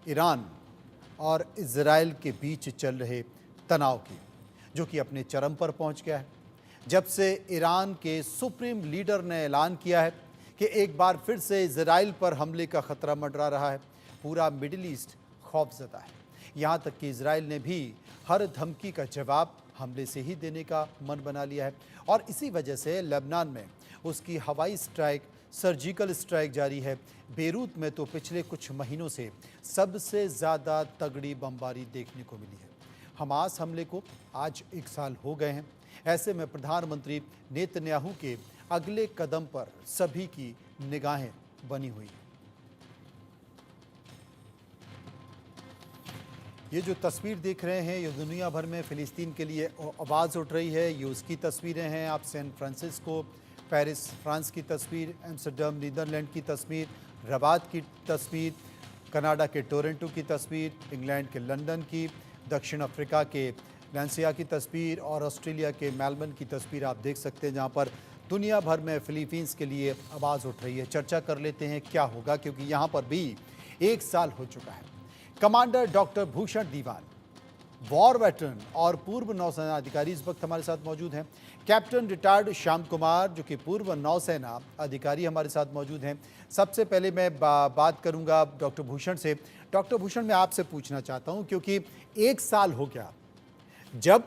Iran और Israel के बीच चल रहे तनाव की, जो कि अपने चरम पर पहुंच गया है जब से ईरान के सुप्रीम लीडर ने ऐलान किया है कि एक बार फिर से इजराइल पर हमले का खतरा मंडरा रहा है। पूरा मिडिल ईस्ट खौफजदा है। यहाँ तक कि इजराइल ने भी हर धमकी का जवाब हमले से ही देने का मन बना लिया है और इसी वजह से लेबनान में उसकी हवाई स्ट्राइक, सर्जिकल स्ट्राइक जारी है। बेरूत में तो पिछले कुछ महीनों से सबसे ज़्यादा तगड़ी बमबारी देखने को मिली है। हमास हमले को आज 1 साल हो गए हैं। ऐसे में प्रधानमंत्री नेतन्याहू के अगले कदम पर सभी की निगाहें बनी हुई हैं। ये जो तस्वीर देख रहे हैं, ये दुनिया भर में फ़िलिस्तीन के लिए आवाज़ उठ रही है। ये उसकी तस्वीरें हैं। आप सैन फ्रांसिस्को, पेरिस फ्रांस की तस्वीर, एम्स्टर्डम नीदरलैंड की तस्वीर, रबात की तस्वीर, कनाडा के टोरंटो की तस्वीर, इंग्लैंड के लंदन की, दक्षिण अफ्रीका के वैलेंसिया की तस्वीर और ऑस्ट्रेलिया के मेलबर्न की तस्वीर आप देख सकते हैं, जहां पर दुनिया भर में फ़िलीपींस के लिए आवाज़ उठ रही है। चर्चा कर लेते हैं क्या होगा, क्योंकि यहां पर भी 1 साल हो चुका है। कमांडर डॉक्टर भूषण दीवान, वॉर वेटरन और पूर्व नौसेना अधिकारी इस वक्त हमारे साथ मौजूद हैं। कैप्टन रिटायर्ड श्याम कुमार, जो कि पूर्व नौसेना अधिकारी, हमारे साथ मौजूद हैं। सबसे पहले मैं बात करूंगा डॉक्टर भूषण से। डॉक्टर भूषण, मैं आपसे पूछना चाहता हूं, क्योंकि 1 साल हो गया जब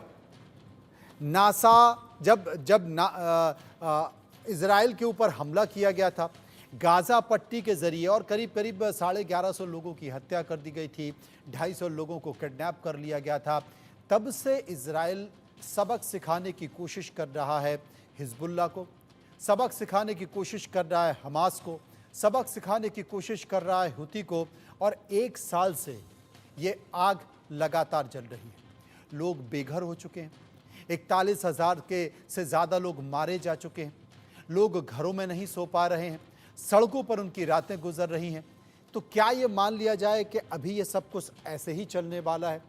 इजराइल के ऊपर हमला किया गया था, गाज़ा पट्टी के ज़रिए, और करीब करीब 1150 लोगों की हत्या कर दी गई थी, 250 लोगों को किडनैप कर लिया गया था। तब से इजराइल सबक सिखाने की कोशिश कर रहा है हिजबुल्लाह को, सबक सिखाने की कोशिश कर रहा है हमास को, सबक सिखाने की कोशिश कर रहा है हुती को, और 1 साल से ये आग लगातार जल रही है। लोग बेघर हो चुके हैं, 41,000 के से ज़्यादा लोग मारे जा चुके हैं, लोग घरों में नहीं सो पा रहे हैं, सड़कों पर उनकी रातें गुजर रही हैं। तो क्या ये मान लिया जाए कि अभी ये सब कुछ ऐसे ही चलने वाला है?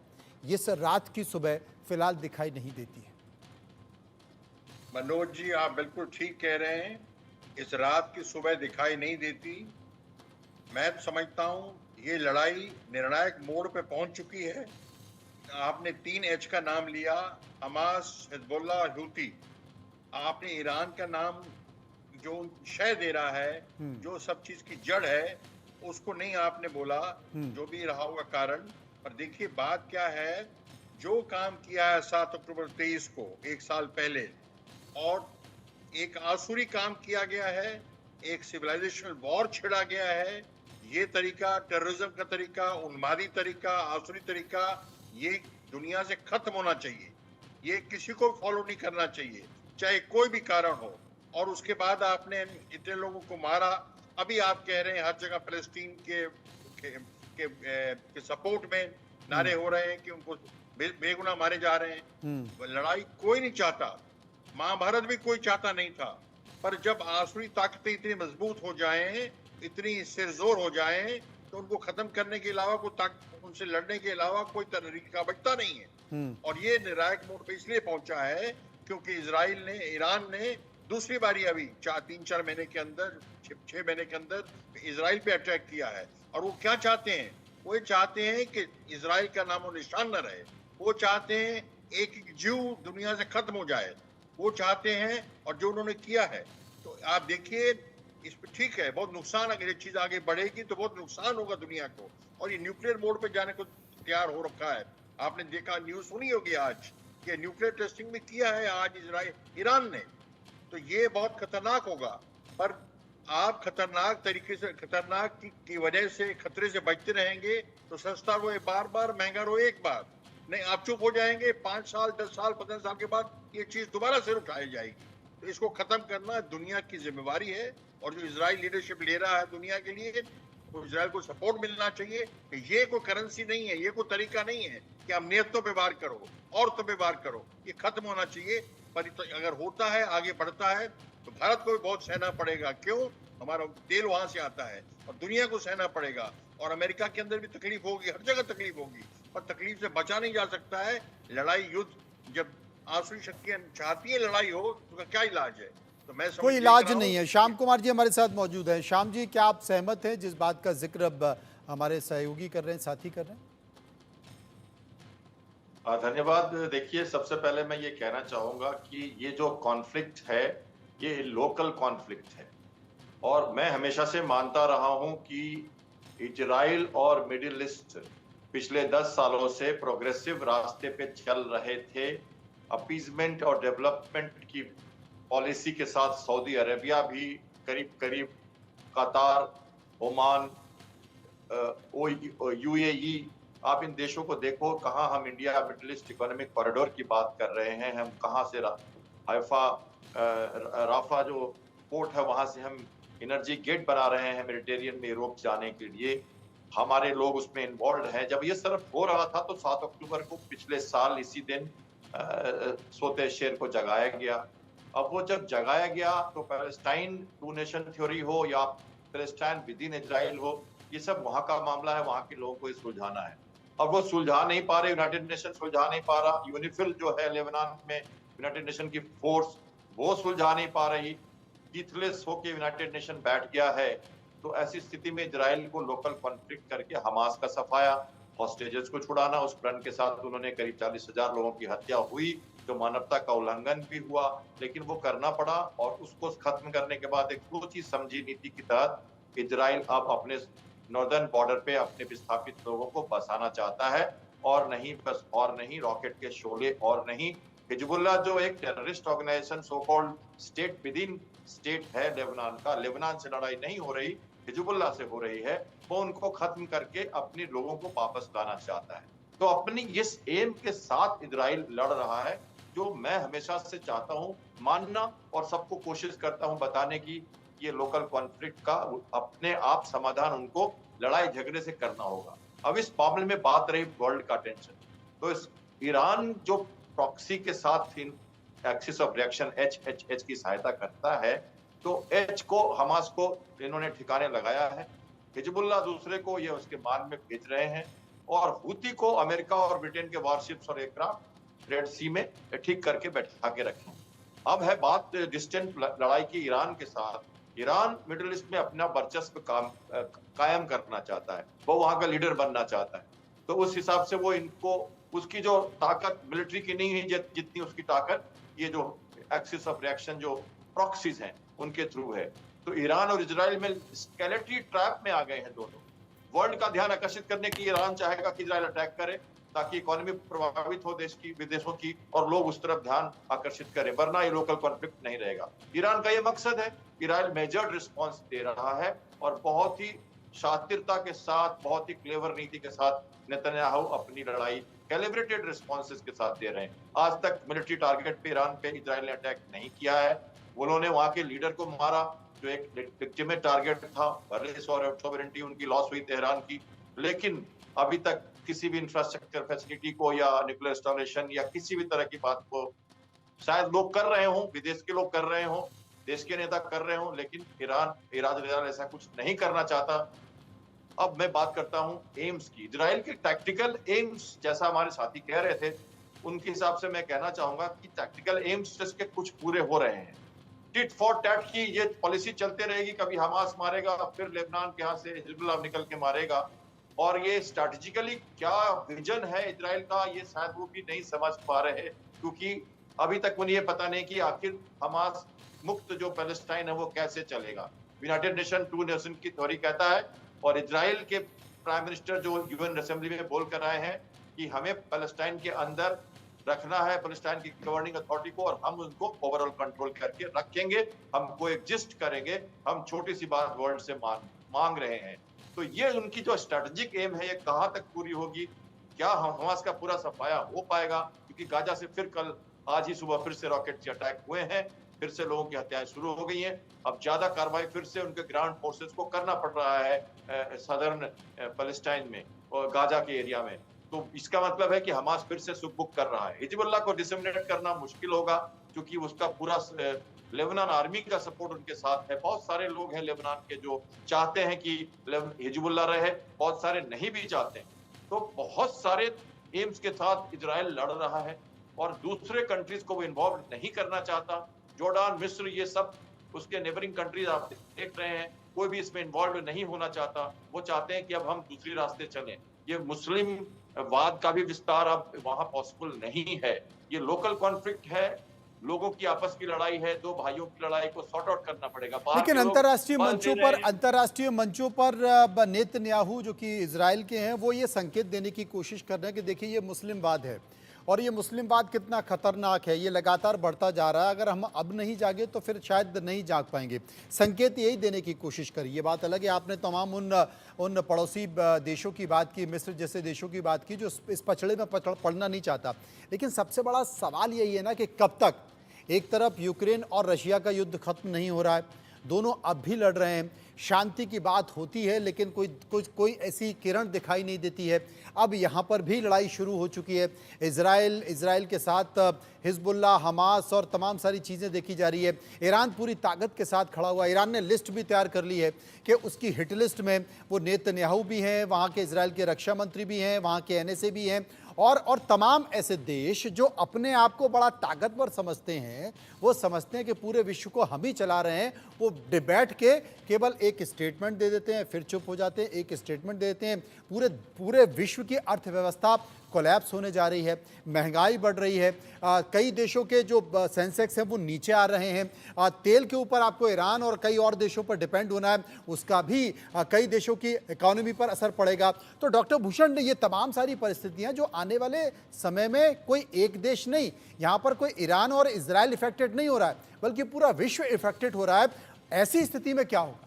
ये सर रात की सुबह फिलहाल दिखाई नहीं देती है। मनोज जी, आप बिल्कुल ठीक कह रहे हैं। इस रात की सुबह दिखाई नहीं देती। मैं समझता हूं ये लड़ाई निर्णायक मोड़ पे पहुंच चुकी है। आपने 3H का नाम लिया, हमास, हिजबुल्लाह, हूती। आपने ईरान का नाम जो शय दे रहा है, जो सब चीज की जड़ है, उसको नहीं आपने बोला, जो भी रहा होगा कारण। पर देखिए बात क्या है, जो काम किया है 7 अक्टूबर 23 को 1 साल पहले, और एक आसुरी काम किया गया है, एक सिविलाइजेशनल वॉर छिड़ा गया है। ये तरीका, टेररिज्म का तरीका, उन्मादी तरीका, आसुरी तरीका, ये दुनिया से खत्म होना चाहिए। ये किसी को फॉलो नहीं करना चाहिए, चाहे कोई भी कारण हो। और उसके बाद आपने इतने लोगों को मारा। अभी आप कह रहे हैं हर जगह फलस्तीन के सपोर्ट में नारे हो रहे हैं कि उनको बेगुनाह मारे जा रहे हैं। लड़ाई कोई नहीं चाहता, महाभारत भी कोई चाहता नहीं था। पर जब आसुरी ताकतें इतनी मजबूत हो जाएं, इतनी सिरजोर हो जाएं, तो उनको खत्म करने के अलावा उनसे लड़ने के अलावा कोई तरीका बचता नहीं है। और ये निर्णायक मोड़ पे इसलिए पहुंचा है क्योंकि ईरान ने दूसरी बारी अभी 3-4 महीने के अंदर, 6 महीने के अंदर इजराइल पे अटैक किया है। और वो क्या चाहते हैं? वो ये चाहते हैं कि इजराइल का नामो निशान न रहे। वो चाहते हैं एक जीव दुनिया से खत्म हो जाए, वो चाहते हैं। और जो उन्होंने किया है, तो आप देखिए, इस पर ठीक है, बहुत नुकसान, अगर ये चीज आगे बढ़ेगी तो बहुत नुकसान होगा दुनिया को। और ये न्यूक्लियर मोड पे जाने को तैयार हो रखा है। आपने देखा, न्यूज सुनी होगी आज कि न्यूक्लियर टेस्टिंग भी किया है आज ईरान ने। तो ये बहुत खतरनाक होगा। पर आप खतरनाक तरीके से, खतरनाक की वजह से, खतरे से बचते रहेंगे तो सस्ता रोए बार बार, महंगा रोए एक बार। नहीं, आप चुप हो जाएंगे, 5 साल, 10 साल, 15 साल के बाद ये चीज दोबारा सिर उठाई जाएगी। तो इसको खत्म करना दुनिया की जिम्मेवारी है। और जो इजराइल लीडरशिप ले रहा है दुनिया के लिए, तो इजराइल को सपोर्ट मिलना चाहिए कि ये कोई करेंसी नहीं है, ये कोई तरीका नहीं है कि आप नियतों पे वार करो, औरतों पे वार करो। ये खत्म होना चाहिए। पर अगर होता है, आगे बढ़ता है, तो भारत को भी बहुत सहना पड़ेगा। क्यों? हमारा तेल वहां से आता है, और दुनिया को सहना पड़ेगा। और अमेरिका के अंदर भी तकलीफ होगी, हर जगह तकलीफ होगी। पर तकलीफ से बचा नहीं जा सकता है। लड़ाई, युद्ध, जब आसुरी शक्तियां चाहती है लड़ाई हो, तो क्या इलाज है? तो मैं कोई इलाज नहीं है। श्याम कुमार जी हमारे साथ मौजूद हैं। श्याम जी, क्या आप सहमत हैं जिस बात का जिक्र अब हमारे सहयोगी कर रहे हैं, साथी कर रहे हैं? धन्यवाद। देखिए, सबसे पहले मैं ये कहना चाहूंगा कि ये जो कॉन्फ्लिक्ट है, ये लोकल कॉन्फ्लिक्ट है और मैं हमेशा से मानता रहा हूं कि इजराइल और मिडिल ईस्ट पिछले 10 सालों से प्रोग्रेसिव रास्ते पे चल रहे थे। अपीजमेंट और डेवलपमेंट की पॉलिसी के साथ सऊदी अरेबिया भी करीब करीब, कतार, ओमान, यूएई, आप इन देशों को देखो, कहाँ हम India middle east economic corridor की बात कर रहे हैं। हम कहाँ से राफा जो पोर्ट है वहां से हम एनर्जी गेट बना रहे हैं मेडिटेरियन में यूरोप जाने के लिए। हमारे लोग उसमें इन्वॉल्व हैं। जब ये सिर्फ हो रहा था तो 7 अक्टूबर को पिछले साल इसी दिन सोते शेर को जगाया गया। अब वो जब जगाया गया तो पैलेस्टाइन टू नेशन थ्योरी हो या पैलेस्टाइन विद इन इजराइल हो, ये सब वहां का मामला है, वहां के लोगों को सुलझाना है। अब वो सुलझा नहीं पा रहे, यूनाइटेड नेशन सुलझा नहीं पा रहा, यूनिफिल जो है लेबनान में यूनाइटेड नेशन की फोर्स, वो सुलझा नहीं पा रही, कीथलेस होके यूनाइटेड नेशन बैठ गया है। तो ऐसी स्थिति में इजराइल को लोकल कॉन्फ्लिक्ट करके हमास का सफाया, हॉस्टेजेस को छुड़ाना, उस प्रण के साथ उन्होंने करीब 40,000 लोगों की हत्या हुई, जो मानवता का उल्लंघन भी हुआ, लेकिन वो करना पड़ा। और उसको खत्म करने के बाद एक सोची समझी नीति के तहत इजराइल अब अपने नॉर्दर्न बॉर्डर पे अपने विस्थापित लोगों को बसाना चाहता है, और नहीं बस, और नहीं रॉकेट के शोले, और नहीं हिजबुल्लाह जो एक terrorist organisation so called state within state है लेबनान का, लेबनान से लड़ाई नहीं हो रही, हिजबुल्लाह से हो रही है, वो उनको खत्म करके अपने लोगों को वापस लाना चाहता है। तो अपनी इस एम के साथ इजराइल लड़ रहा है, जो मैं हमेशा से चाहता हूं मानना, और सबको कोशिश करता हूं बताने की, ये लोकल कॉन्फ्लिक्ट का अपने आप समाधान उनको लड़ाई झगड़े से करना होगा। अब इस मामले में बात रही वर्ल्ड का टेंशन, तो इस ईरान जो प्रॉक्सी के साथ एक्सिस ऑफ रिएक्शन एच की सहायता करता है, तो एच को हमास को इन्होंने ठिकाने लगाया है, हिजबुल्लाह दूसरे को ये उसके मान में भेज रहे हैं, और हूती को अमेरिका और ब्रिटेन के वारशिप्स और एयरक्राफ्ट रेड सी में ठीक करके बैठा के रखे। अब है बात डिस्टेंट लड़ाई की ईरान के साथ। ईरान मिडिल ईस्ट में अपना वर्चस्व कायम करना चाहता है, वो वहां का लीडर बनना चाहता है। तो उस हिसाब से वो इनको, उसकी जो ताकत मिलिट्री की नहीं है जितनी उसकी ताकत ये जो एक्सिस ऑफ रिएक्शन जो प्रॉक्सीज हैं उनके थ्रू है। तो ईरान और इजराइल में स्केलेटरी ट्रैप में आ गए हैं दोनों। वर्ल्ड का ध्यान आकर्षित करने की ईरान चाहेगा कि इजराइल अटैक करे, ताकि इकोनॉमी प्रभावित हो देश की, विदेशों की, और लोग उस तरफ ध्यान आकर्षित करें, वरना ये लोकल कॉन्फ्लिक्ट नहीं रहेगा। ईरान का ये मकसद है। इजराइल मेजर्ड रिस्पॉन्स दे रहा है और बहुत ही शातिरता के साथ, बहुत ही क्लेवर नीति के साथ नेतन्याहू अपनी लड़ाई कैलिब्रेटेड रिस्पॉन्सेस के साथ दे रहे हैं। आज तक मिलिट्री टारगेट पे ईरान पे इजराइल ने अटैक नहीं किया है। उन्होंने वहां के लीडर को मारा जो एक लेजिटिमेट टारगेट था, सॉवरेनिटी उनकी लॉस हुई तेहरान की, लेकिन अभी तक किसी भी इंफ्रास्ट्रक्चर फैसिलिटी को या न्यूक्लियर इंस्टॉलेशन या किसी भी तरह की बात को, शायद लोग कर रहे हों, विदेश के लोग कर रहे हों, देश के नेता कर रहे हों, लेकिन ईरान ऐसा कुछ नहीं करना चाहता। अब मैं बात करता हूं एम्स की। इजराइल के टैक्टिकल एम्स, जैसा हमारे साथी कह रहे थे, उनके हिसाब से मैं कहना चाहूंगा कि टैक्टिकल एम्स इसके कुछ पूरे हो रहे हैं। टिट फॉर टैट की ये पॉलिसी चलते रहेगी, कभी हमास मारेगा, फिर लेबनान के यहाँ से हिजबुल्लाह निकल के मारेगा, और ये स्ट्रैटेजिकली क्या विजन है इजराइल का, ये शायद वो भी नहीं समझ पा रहे, क्योंकि अभी तक उन्हें ये पता नहीं कि आखिर हमास मुक्त जो पैलेस्टाइन है वो कैसे चलेगा। यूनाइटेड नेशन टू नेशन की थ्योरी कहता है, और इजराइल के प्राइम मिनिस्टर जो यूएन असेंबली में बोल कर आए हैं कि हमें पैलेस्टाइन के अंदर रखना है, पैलेस्टाइन की गवर्निंग अथॉरिटी को, और हम उनको ओवरऑल कंट्रोल करके रखेंगे, हम कोएग्जिस्ट करेंगे, हम छोटी सी बात वर्ल्ड से मांग रहे हैं। तो ये उनकी जो स्ट्रेटेजिक एम है, ये कहां तक पूरी होगी, क्या हमास का पूरा सफाया हो पाएगा, क्योंकि गाजा से फिर कल, आज ही सुबह फिर से रॉकेट से अटैक हुए हैं, फिर से लोगों की हत्याएं शुरू हो गई हैं। अब ज्यादा कार्रवाई फिर से उनके ग्राउंड फोर्सेस को करना पड़ रहा है सदर्न पैलेस्टाइन में और गाजा के एरिया में। तो इसका मतलब है कि हमास फिर से सुखबुक कर रहा है। हिजबुल्लाह को डिसमिनेट करना मुश्किल होगा, क्योंकि उसका पूरा लेबनान आर्मी का सपोर्ट उनके साथ है। बहुत सारे लोग हैं लेबनान के जो चाहते हैं कि हिजबुल्लाह रहे, बहुत सारे नहीं भी चाहते हैं। तो बहुत सारे एम्स के साथ इजराइल लड़ रहा है, और दूसरे कंट्रीज को वो इन्वॉल्व नहीं करना चाहता। जॉर्डान, मिस्र, ये सब उसके नेबरिंग कंट्रीज आप देख रहे हैं कोई भी इसमें इन्वॉल्व नहीं होना चाहता। वो चाहते हैं कि अब हम दूसरे रास्ते चलें। ये मुस्लिम वाद का भी विस्तार अब वहां पॉसिबल नहीं है। ये लोकल कॉन्फ्लिक्ट है, लोगों की आपस की लड़ाई है, दो भाइयों की लड़ाई को सॉर्ट आउट करना पड़ेगा। बाहर लेकिन के लोग बल दे रहे हैं। अंतर्राष्ट्रीय मंचों पर नेतन्याहू जो कि इजराइल के हैं वो ये संकेत देने की कोशिश कर रहे हैं कि देखिए ये मुस्लिमवाद है और ये मुस्लिमवाद कितना खतरनाक है, ये लगातार बढ़ता जा रहा है, अगर हम अब नहीं जागे तो फिर शायद नहीं जाग पाएंगे। संकेत यही देने की कोशिश करी। ये बात अलग है, आपने तमाम उन पड़ोसी देशों की बात की, मिस्र जैसे देशों की बात की जो इस पछड़े में पड़ना नहीं चाहता। लेकिन सबसे बड़ा सवाल यही है ना कि कब तक। एक तरफ यूक्रेन और रशिया का युद्ध खत्म नहीं हो रहा है, दोनों अब भी लड़ रहे हैं, शांति की बात होती है लेकिन कोई ऐसी किरण दिखाई नहीं देती है। अब यहाँ पर भी लड़ाई शुरू हो चुकी है। इजराइल के साथ हिजबुल्लाह, हमास और तमाम सारी चीज़ें देखी जा रही है। ईरान पूरी ताकत के साथ खड़ा हुआ है। ईरान ने लिस्ट भी तैयार कर ली है कि उसकी हिट लिस्ट में वो नेतन्याहू भी हैं, वहाँ के इजराइल के रक्षा मंत्री भी हैं, वहाँ के NSA भी हैं और तमाम ऐसे देश जो अपने आप को बड़ा ताकतवर समझते हैं, वो समझते हैं कि पूरे विश्व को हम ही चला रहे हैं। वो डिबेट के केवल एक स्टेटमेंट दे देते हैं, फिर चुप हो जाते हैं, एक स्टेटमेंट दे देते हैं। पूरे विश्व की अर्थव्यवस्था कोलैप्स होने जा रही है, महंगाई बढ़ रही है, कई देशों के जो सेंसेक्स हैं वो नीचे आ रहे हैं। तेल के ऊपर आपको ईरान और कई और देशों पर डिपेंड होना है, उसका भी कई देशों की इकोनॉमी पर असर पड़ेगा। तो डॉक्टर भूषण, ये तमाम सारी परिस्थितियां जो आने वाले समय में कोई एक देश नहीं, यहाँ पर कोई ईरान और इजराइल इफेक्टेड नहीं हो रहा है बल्कि पूरा विश्व इफेक्टेड हो रहा है। ऐसी स्थिति में क्या होगा?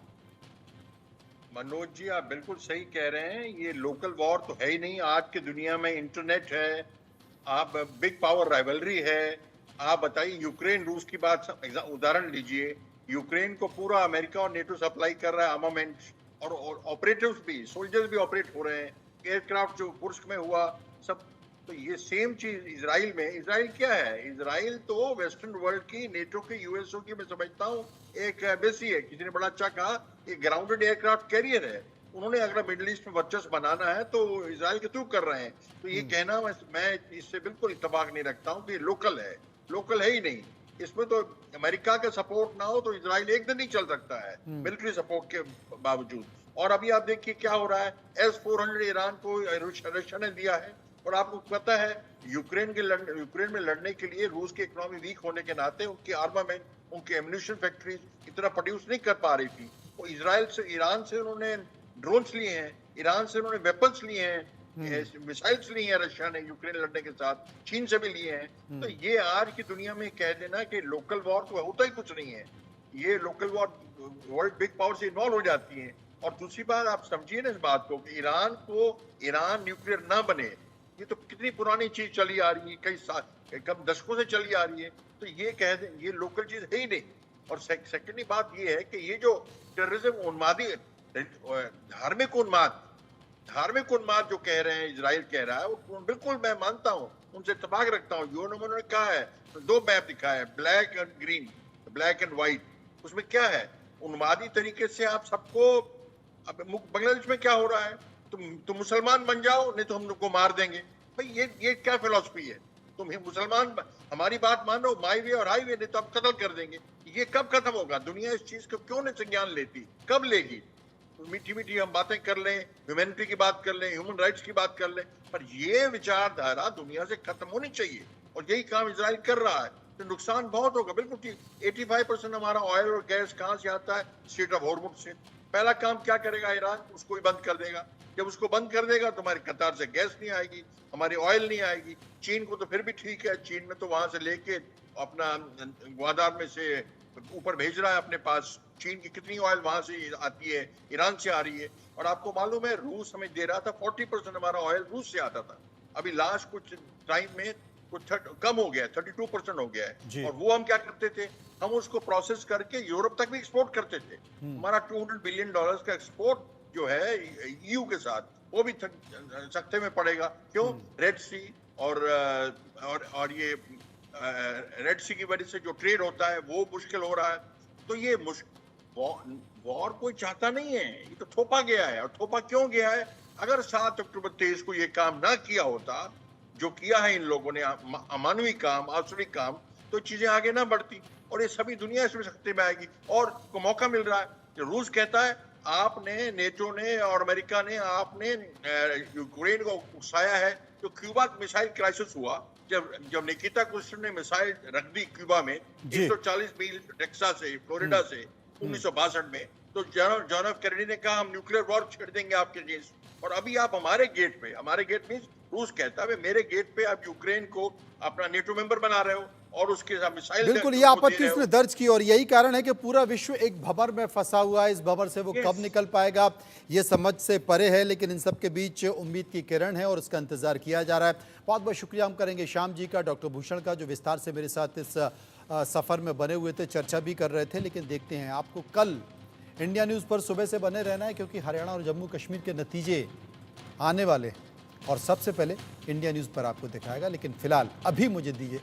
मनोज जी, आप बिल्कुल सही कह रहे हैं। ये लोकल वॉर तो है ही नहीं। आज की दुनिया में इंटरनेट है, आप बिग पावर राइवलरी है। आप बताइए, यूक्रेन रूस की बात उदाहरण लीजिए। यूक्रेन को पूरा अमेरिका और नेटो सप्लाई कर रहा है आर्मामेंट, और ऑपरेटिव्स भी, सोल्जर्स भी ऑपरेट हो रहे हैं। एयरक्राफ्ट जो कुर्स्क में हुआ सब, तो ये सेम चीज इजराइल में। इजराइल क्या है? इजराइल तो वेस्टर्न वर्ल्ड की, नेटो की, यूएसओ की मैं समझता हूँ एक बेसी है। किसी ने बड़ा अच्छा कहा, एक ग्राउंडेड एयरक्राफ्ट कैरियर है। उन्होंने अगर मिडिल ईस्ट में वर्चस्व बनाना है तो इजराइल के थ्रू कर रहे हैं। तो ये कहना मैं इससे बिल्कुल इत्तेफाक नहीं रखता हूँ कि लोकल है। लोकल है ही नहीं। इसमें तो अमेरिका का सपोर्ट ना हो तो इजराइल एक दिन नहीं चल सकता है मिलिट्री सपोर्ट के बावजूद। और अभी आप देखिए क्या हो रहा है। S-400 ईरान को रशिया ने दिया है, और आपको पता है यूक्रेन में लड़ने के लिए रूस की इकोनॉमी वीक होने के नाते उनकी आर्मामेंट, उनकी एम्यूनिशन फैक्ट्रीज इतना प्रोड्यूस नहीं कर पा रही थी। वो ईरान से उन्होंने ड्रोन्स लिए हैं, ईरान से उन्होंने वेपन्स लिए हैं, मिसाइल्स लिए हैं रशिया ने यूक्रेन लड़ने के साथ, चीन से भी लिए हैं। तो ये आज की दुनिया में कह देना कि लोकल वॉर तो होता ही कुछ नहीं है। ये local war world big power से इन्वॉल्व हो जाती है। और दूसरी बात आप समझिए ना इस बात को कि ईरान न्यूक्लियर ना बने, ये तो कितनी पुरानी चीज चली आ रही है, कई दशकों से चली आ रही है। तो ये कह दें ये लोकल चीज है ही नहीं। और सेकेंडरी बात ये है कि ये जो टेररिज्म, उन्मादी, धार्मिक उन्माद जो कह रहे हैं, इजराइल कह रहा है, वो बिल्कुल मैं मानता हूँ, उनसे इत्तेफाक रखता हूँ। उन्होंने कहा है, तो 2 मैप दिखाया है, black and green, black and white. उसमें क्या है? उन्मादी तरीके से आप सबको, अब बांग्लादेश में क्या हो रहा है, तुम मुसलमान बन जाओ नहीं तो हम लोग को मार देंगे। भाई ये क्या फिलॉसफी है? तुम मुसलमान हमारी बात मानो, माई वे और हाई वे, नहीं तो आप कत्ल कर देंगे। ये कब खत्म होगा? दुनिया इस चीज को क्यों नहीं संज्ञान लेती? कब लेगी? मीठी मीठी हम बातें कर लें, ह्यूमैनिटी की बात कर लें, ह्यूमन राइट्स की बात कर लें, पर ये विचारधारा दुनिया से खत्म होनी चाहिए। और यही काम इजराइल कर रहा है। तो नुकसान बहुत होगा, बिल्कुल ठीक। 85% हमारा ऑयल और गैस कहाँ से आता है? स्ट्रेट ऑफ हॉर्मुज से। पहला काम क्या करेगा ईरान? उसको ही बंद कर देगा। जब उसको बंद कर देगा तो हमारी कतार से गैस नहीं आएगी, हमारी ऑयल नहीं आएगी। चीन को तो फिर भी ठीक है, चीन में तो वहां से लेके अपना ग्वादार में से ऊपर भेज रहा है अपने पास। चीन की कितनी ऑयल वहां से आती है? ईरान से आ रही है। और आपको मालूम है रूस हमें दे रहा था 40% हमारा ऑयल रूस से आता था। अभी लास्ट कुछ टाइम में कुछ कम हो गया है, 32% हो गया है। और वो हम क्या करते थे? हम उसको प्रोसेस करके यूरोप तक भी एक्सपोर्ट करते थे। हमारा $200 बिलियन का एक्सपोर्ट जो है EU के साथ, वो भी सख्ते में पड़ेगा। क्यों? रेड सी और ये रेड सी की वजह से जो ट्रेड होता है वो मुश्किल हो रहा है। तो ये वॉर कोई चाहता नहीं है, ये तो थोपा गया है। और थोपा क्यों गया है? अगर 7 अक्टूबर 23 को ये काम ना किया होता जो किया है इन लोगों ने, अमानवीय काम, आसुरी काम, तो चीजें आगे ना बढ़ती और ये सभी दुनिया इसमें सख्ते में आएगी। और को मौका मिल रहा है, कि रूस कहता है आपने, नेटो ने और अमेरिका ने आपने यूक्रेन को उकसाया है। तो क्यूबा मिसाइल क्राइसिस हुआ, जब निकिता क्रुश्चेव ने मिसाइल रख दी क्यूबा में 140 मील टेक्सास से, फ्लोरिडा से 1962 में, तो जॉन एफ कैनेडी ने कहा हम न्यूक्लियर वॉर छेड़ देंगे आपके अगेंस्ट। और अभी आप हमारे गेट मींस रूस कहता है मेरे गेट पे आप यूक्रेन को अपना नेटो मेंबर बना रहे हो और उसके साथ मिसाइल। बिल्कुल, ये आपत्ति उसने दर्ज की और यही कारण है कि पूरा विश्व एक भंवर में फंसा हुआ है। इस भंवर से वो कब निकल पाएगा ये समझ से परे है, लेकिन इन सब के बीच उम्मीद की किरण है और उसका इंतजार किया जा रहा है। बहुत बहुत शुक्रिया हम करेंगे श्याम जी का, डॉक्टर भूषण का, जो विस्तार से मेरे साथ इस सफ़र में बने हुए थे, चर्चा भी कर रहे थे। लेकिन देखते हैं, आपको कल इंडिया न्यूज़ पर सुबह से बने रहना है, क्योंकि हरियाणा और जम्मू कश्मीर के नतीजे आने वाले और सबसे पहले इंडिया न्यूज़ पर आपको दिखाएगा। लेकिन फिलहाल अभी मुझे दीजिए